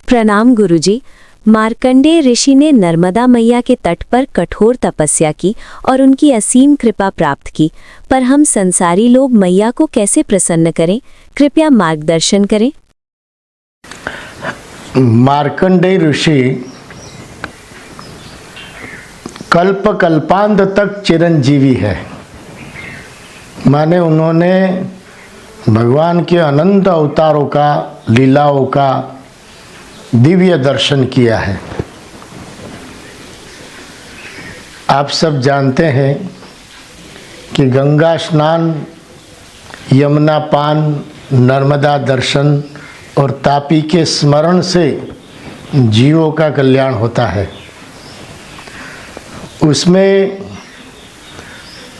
प्रणाम गुरुजी। मार्कंडेय ऋषि ने नर्मदा मैया के तट पर कठोर तपस्या की और उनकी असीम कृपा प्राप्त की, पर हम संसारी लोग मैया को कैसे प्रसन्न करें? कृपया मार्गदर्शन करें। मार्कंडेय ऋषि कल्प कल्पांत तक चिरंजीवी है। माने उन्होंने भगवान के अनंत अवतारों का, लीलाओं का दिव्य दर्शन किया है। आप सब जानते हैं कि गंगा स्नान, यमुना पान, नर्मदा दर्शन और तापी के स्मरण से जीवों का कल्याण होता है। उसमें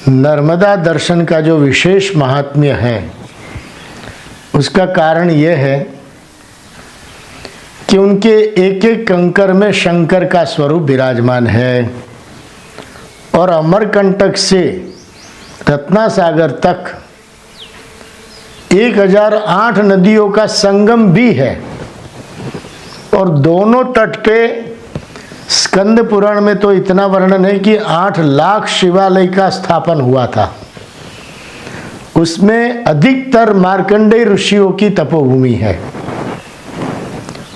नर्मदा दर्शन का जो विशेष महात्म्य है, उसका कारण यह है कि उनके एक एक कंकर में शंकर का स्वरूप विराजमान है और अमरकंटक से रत्नासागर तक 1008 नदियों का संगम भी है और दोनों तट पे स्कंद पुराण में तो इतना वर्णन है कि 8 लाख शिवालय का स्थापन हुआ था। उसमें अधिकतर मार्कंडेय ऋषियों की तपोभूमि है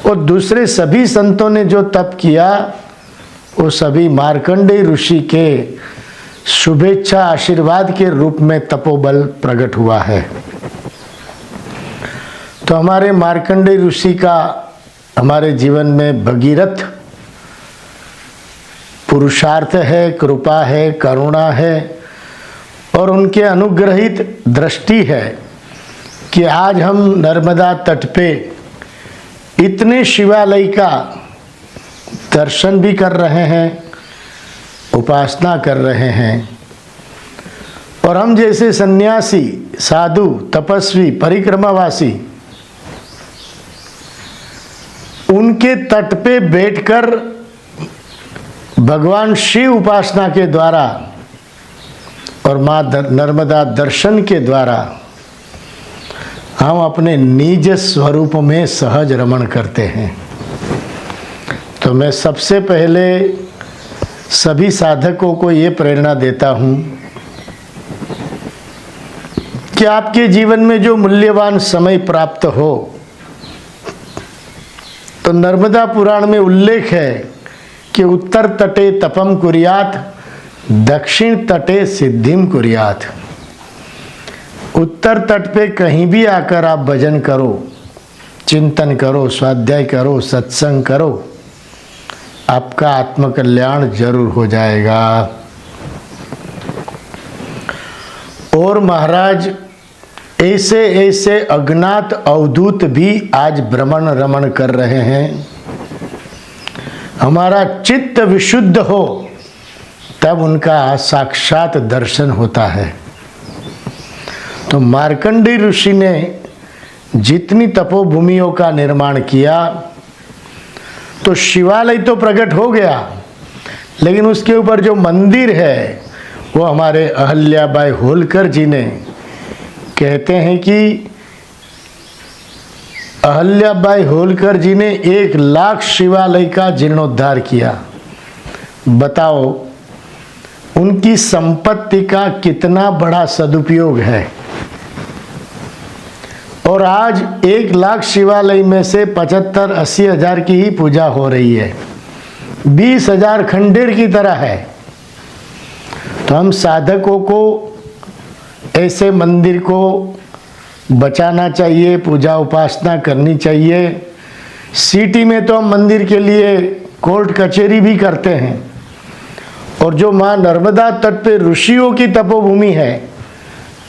और दूसरे सभी संतों ने जो तप किया वो सभी मार्कंडेय ऋषि के शुभेच्छा आशीर्वाद के रूप में तपोबल प्रकट हुआ है। तो हमारे मार्कंडेय ऋषि का हमारे जीवन में भगीरथ पुरुषार्थ है, कृपा है, करुणा है और उनके अनुग्रहित दृष्टि है कि आज हम नर्मदा तट पे इतने शिवालय का दर्शन भी कर रहे हैं, उपासना कर रहे हैं और हम जैसे सन्यासी, साधु, तपस्वी, परिक्रमावासी उनके तट पे बैठकर भगवान शिव उपासना के द्वारा और माँ नर्मदा दर्शन के द्वारा हम अपने निज स्वरूप में सहज रमण करते हैं। तो मैं सबसे पहले सभी साधकों को ये प्रेरणा देता हूँ कि आपके जीवन में जो मूल्यवान समय प्राप्त हो, तो नर्मदा पुराण में उल्लेख है कि उत्तर तटे तपम कुर्यात, दक्षिण तटे सिद्धिम कुर्यात। उत्तर तट पे कहीं भी आकर आप भजन करो, चिंतन करो, स्वाध्याय करो, सत्संग करो, आपका आत्मकल्याण जरूर हो जाएगा। और महाराज ऐसे ऐसे अज्ञात अवधूत भी आज भ्रमण रमण कर रहे हैं। हमारा चित्त विशुद्ध हो तब उनका साक्षात दर्शन होता है। तो मार्कंडेय ऋषि ने जितनी तपोभूमियों का निर्माण किया, तो शिवालय तो प्रकट हो गया, लेकिन उसके ऊपर जो मंदिर है वो हमारे अहल्याबाई होलकर जी ने, कहते हैं कि अहल्याबाई होलकर जी ने 1 लाख शिवालय का जीर्णोद्धार किया। बताओ उनकी संपत्ति का कितना बड़ा सदुपयोग है। और आज 1 लाख शिवालय में से 75-80 हजार की ही पूजा हो रही है, 20,000 खंडेर की तरह है। तो हम साधकों को ऐसे मंदिर को बचाना चाहिए, पूजा उपासना करनी चाहिए। सिटी में तो हम मंदिर के लिए कोर्ट कचहरी भी करते हैं और जो माँ नर्मदा तट पे ऋषियों की तपोभूमि है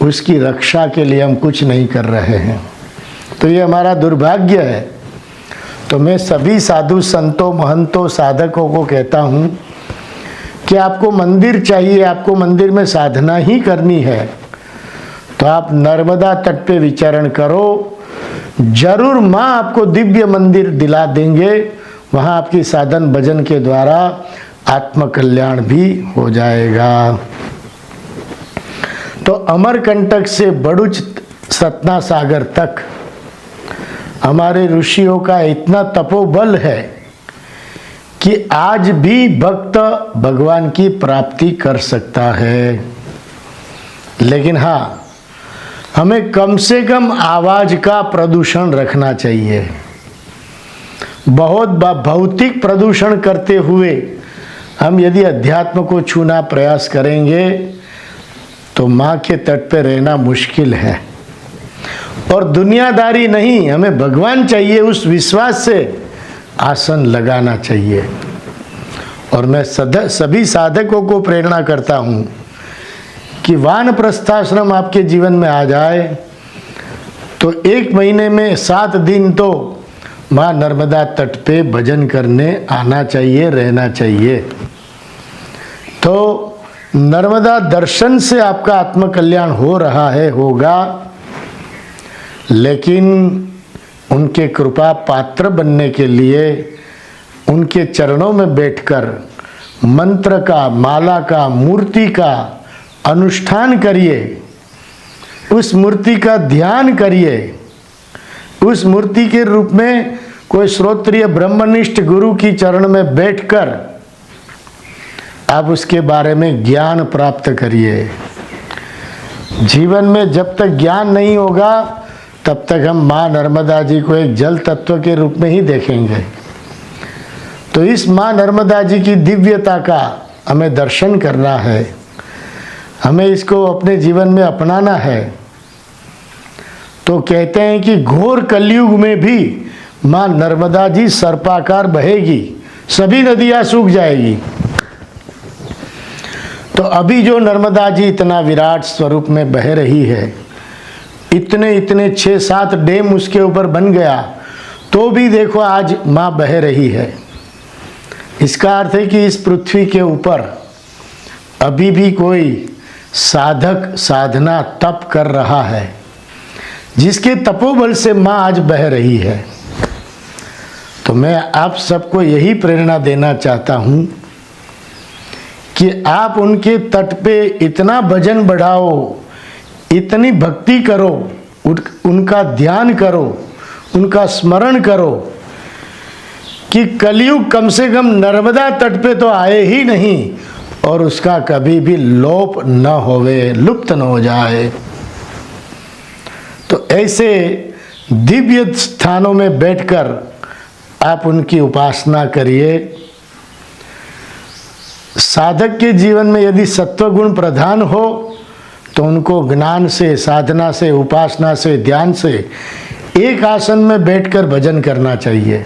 उसकी रक्षा के लिए हम कुछ नहीं कर रहे हैं। तो ये हमारा दुर्भाग्य है। तो मैं सभी साधु संतों, महंतों, साधकों को कहता हूँ कि आपको मंदिर चाहिए, आपको मंदिर में साधना ही करनी है, तो आप नर्मदा तट पे विचरण करो, जरूर माँ आपको दिव्य मंदिर दिला देंगे। वहाँ आपकी साधन भजन के द्वारा आत्मकल्याण भी हो जाएगा। तो अमरकंटक से बड़ुच सतना सागर तक हमारे ऋषियों का इतना तपोबल है कि आज भी भक्त भगवान की प्राप्ति कर सकता है। लेकिन हाँ, हमें कम से कम आवाज का प्रदूषण रखना चाहिए। बहुत भौतिक प्रदूषण करते हुए हम यदि अध्यात्म को छूना प्रयास करेंगे तो माँ के तट पे रहना मुश्किल है। और दुनियादारी नहीं, हमें भगवान चाहिए, उस विश्वास से आसन लगाना चाहिए। और मैं सभी साधकों को प्रेरणा करता हूँ कि वानप्रस्थाश्रम आपके जीवन में आ जाए तो 1 महीने में 7 दिन तो माँ नर्मदा तट पे भजन करने आना चाहिए, रहना चाहिए। तो नर्मदा दर्शन से आपका आत्मकल्याण हो रहा है, होगा, लेकिन उनके कृपा पात्र बनने के लिए उनके चरणों में बैठकर मंत्र का, माला का, मूर्ति का अनुष्ठान करिए, उस मूर्ति का ध्यान करिए। उस मूर्ति के रूप में कोई श्रोत्रिय ब्रह्मनिष्ठ गुरु की चरण में बैठकर आप उसके बारे में ज्ञान प्राप्त करिए। जीवन में जब तक ज्ञान नहीं होगा तब तक हम माँ नर्मदा जी को एक जल तत्व के रूप में ही देखेंगे। तो इस माँ नर्मदा जी की दिव्यता का हमें दर्शन करना है, हमें इसको अपने जीवन में अपनाना है। तो कहते हैं कि घोर कलयुग में भी माँ नर्मदा जी सर्पाकार बहेगी, सभी नदियाँ सूख जाएगी। तो अभी जो नर्मदा जी इतना विराट स्वरूप में बह रही है, इतने 6-7 डैम उसके ऊपर बन गया, तो भी देखो आज माँ बह रही है। इसका अर्थ है कि इस पृथ्वी के ऊपर अभी भी कोई साधक साधना तप कर रहा है, जिसके तपोबल से माँ आज बह रही है। तो मैं आप सबको यही प्रेरणा देना चाहता हूँ कि आप उनके तट पे इतना भजन बढ़ाओ, इतनी भक्ति करो, उनका ध्यान करो, उनका स्मरण करो कि कलयुग कम से कम नर्मदा तट पे तो आए ही नहीं और उसका कभी भी लोप न होवे, लुप्त न हो जाए। तो ऐसे दिव्य स्थानों में बैठकर आप उनकी उपासना करिए। साधक के जीवन में यदि सत्वगुण प्रधान हो तो उनको ज्ञान से, साधना से, उपासना से, ध्यान से एक आसन में बैठकर भजन करना चाहिए।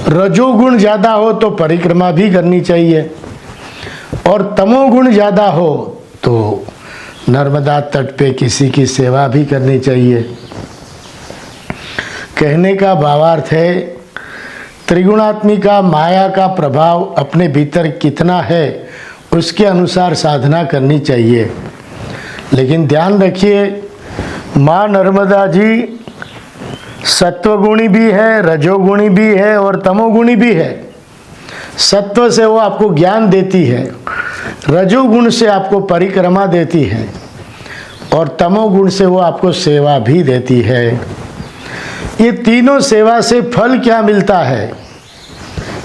रजोगुण ज़्यादा हो तो परिक्रमा भी करनी चाहिए, और तमोगुण ज़्यादा हो तो नर्मदा तट पे किसी की सेवा भी करनी चाहिए। कहने का भावार्थ है, त्रिगुणात्मिका माया का प्रभाव अपने भीतर कितना है उसके अनुसार साधना करनी चाहिए। लेकिन ध्यान रखिए, माँ नर्मदा जी सत्वगुणी भी है, रजोगुणी भी है और तमोगुणी भी है। सत्व से वो आपको ज्ञान देती है, रजोगुण से आपको परिक्रमा देती है और तमोगुण से वो आपको सेवा भी देती है। ये तीनों सेवा से फल क्या मिलता है?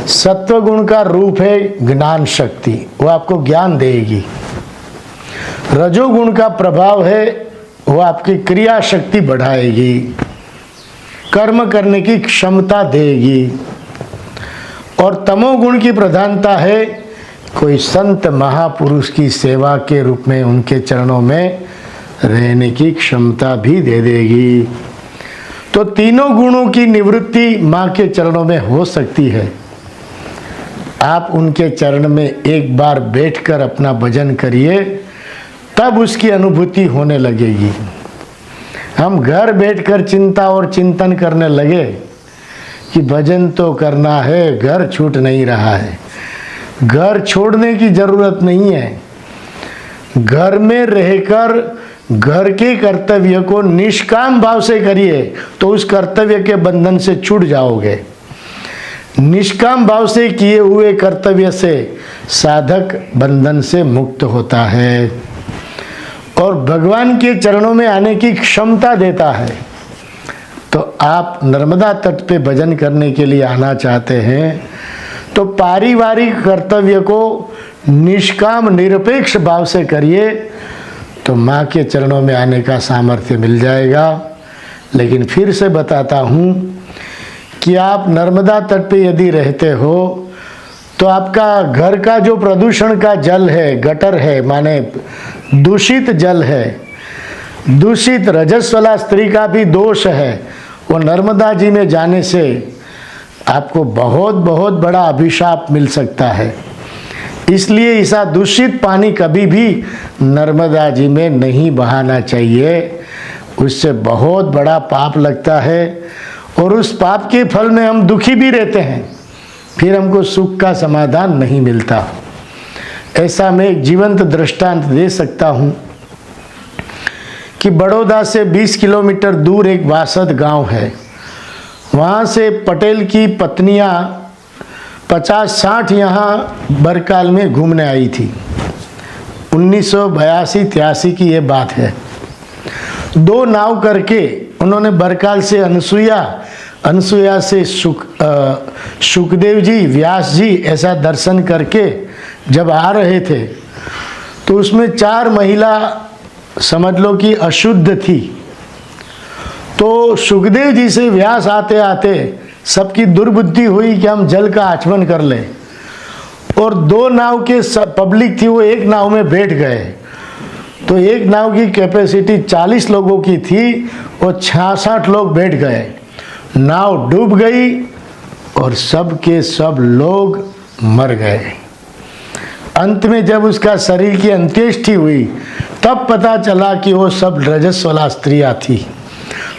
सत्वगुण का रूप है ज्ञान शक्ति, वो आपको ज्ञान देगी। रजोगुण का प्रभाव है वो आपकी क्रिया शक्ति बढ़ाएगी, कर्म करने की क्षमता देगी। और तमोगुण की प्रधानता है कोई संत महापुरुष की सेवा के रूप में उनके चरणों में रहने की क्षमता भी दे देगी। तो तीनों गुणों की निवृत्ति माँ के चरणों में हो सकती है। आप उनके चरण में एक बार बैठकर अपना भजन करिए, तब उसकी अनुभूति होने लगेगी। हम घर बैठकर चिंता और चिंतन करने लगे कि भजन तो करना है, घर छूट नहीं रहा है। घर छोड़ने की जरूरत नहीं है। घर में रहकर घर के कर्तव्य को निष्काम भाव से करिए तो उस कर्तव्य के बंधन से छूट जाओगे। निष्काम भाव से किए हुए कर्तव्य से साधक बंधन से मुक्त होता है और भगवान के चरणों में आने की क्षमता देता है। तो आप नर्मदा तट पे भजन करने के लिए आना चाहते हैं तो पारिवारिक कर्तव्य को निष्काम निरपेक्ष भाव से करिए, तो माँ के चरणों में आने का सामर्थ्य मिल जाएगा। लेकिन फिर से बताता हूँ कि आप नर्मदा तट पे यदि रहते हो तो आपका घर का जो प्रदूषण का जल है, गटर है, माने दूषित जल है, दूषित रजस्वला स्त्री का भी दोष है, वो नर्मदा जी में जाने से आपको बहुत बहुत बड़ा अभिशाप मिल सकता है। इसलिए ऐसा दूषित पानी कभी भी नर्मदा जी में नहीं बहाना चाहिए, उससे बहुत बड़ा पाप लगता है और उस पाप के फल में हम दुखी भी रहते हैं, फिर हमको सुख का समाधान नहीं मिलता। ऐसा मैं एक जीवंत दृष्टांत दे सकता हूँ कि बड़ौदा से 20 किलोमीटर दूर एक वासद गांव है, वहाँ से पटेल की पत्नियाँ 50-60 यहाँ बरकाल में घूमने आई थी। 1982-83 की ये बात है। 2 नाव करके उन्होंने बरकाल से अनसुया से सुखदेव जी, व्यास जी ऐसा दर्शन करके जब आ रहे थे तो उसमें 4 महिला समझ लो कि अशुद्ध थी। तो सुखदेव जी से व्यास आते आते सबकी दुर्बुद्धि हुई कि हम जल का आचमन कर लें, और 2 नाव के पब्लिक थी, वो एक नाव में बैठ गए। तो एक नाव की कैपेसिटी 40 लोगों की थी, वो 66 लोग बैठ गए। नाव डूब गई और सब के सब लोग मर गए। अंत में जब उसका शरीर की अंत्येष्टि हुई तब पता चला कि वो सब रजस्वला स्त्रियाँ थी।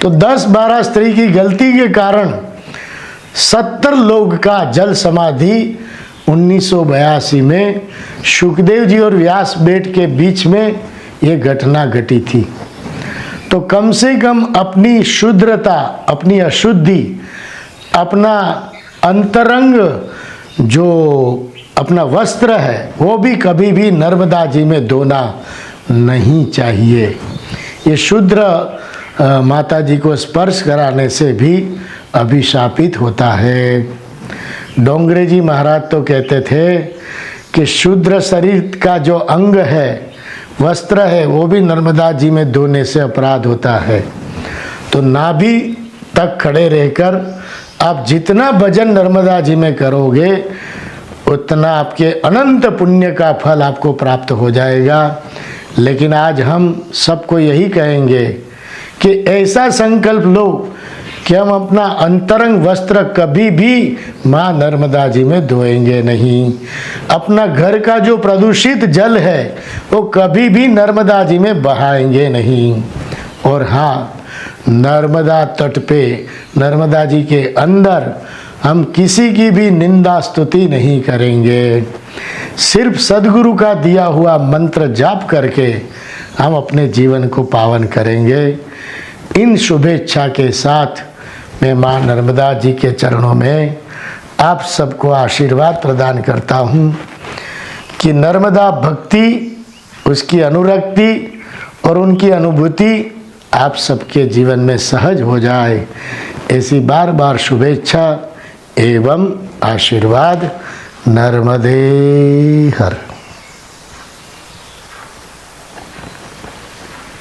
तो 10-12 स्त्री की गलती के कारण 70 लोग का जल समाधि 1982 में सुखदेव जी और व्यास बेट के बीच में ये घटना घटी थी। तो कम से कम अपनी शुद्धता, अपनी अशुद्धि, अपना अंतरंग जो अपना वस्त्र है वो भी कभी भी नर्मदा जी में धोना नहीं चाहिए। ये शूद्र माता जी को स्पर्श कराने से भी अभिशापित होता है। डोंगरे जी महाराज तो कहते थे कि शूद्र शरीर का जो अंग है, वस्त्र है, वो भी नर्मदा जी में धोने से अपराध होता है। तो नाभि तक खड़े रहकर आप जितना भजन नर्मदा जी में करोगे उतना आपके अनंत पुण्य का फल आपको प्राप्त हो जाएगा। लेकिन आज हम सबको यही कहेंगे कि ऐसा संकल्प लो कि हम अपना अंतरंग वस्त्र कभी भी माँ नर्मदा जी में धोएंगे नहीं। अपना घर का जो प्रदूषित जल है वो कभी भी नर्मदा जी में बहाएंगे नहीं। और हाँ, नर्मदा तट पे, नर्मदा जी के अंदर हम किसी की भी निंदा स्तुति नहीं करेंगे। सिर्फ सद्गुरु का दिया हुआ मंत्र जाप करके हम अपने जीवन को पावन करेंगे। इन शुभेच्छा के साथ मैं माँ नर्मदा जी के चरणों में आप सबको आशीर्वाद प्रदान करता हूँ कि नर्मदा भक्ति, उसकी अनुरक्ति और उनकी अनुभूति आप सबके जीवन में सहज हो जाए, ऐसी बार बार शुभेच्छा एवं आशीर्वाद। नर्मदे हर।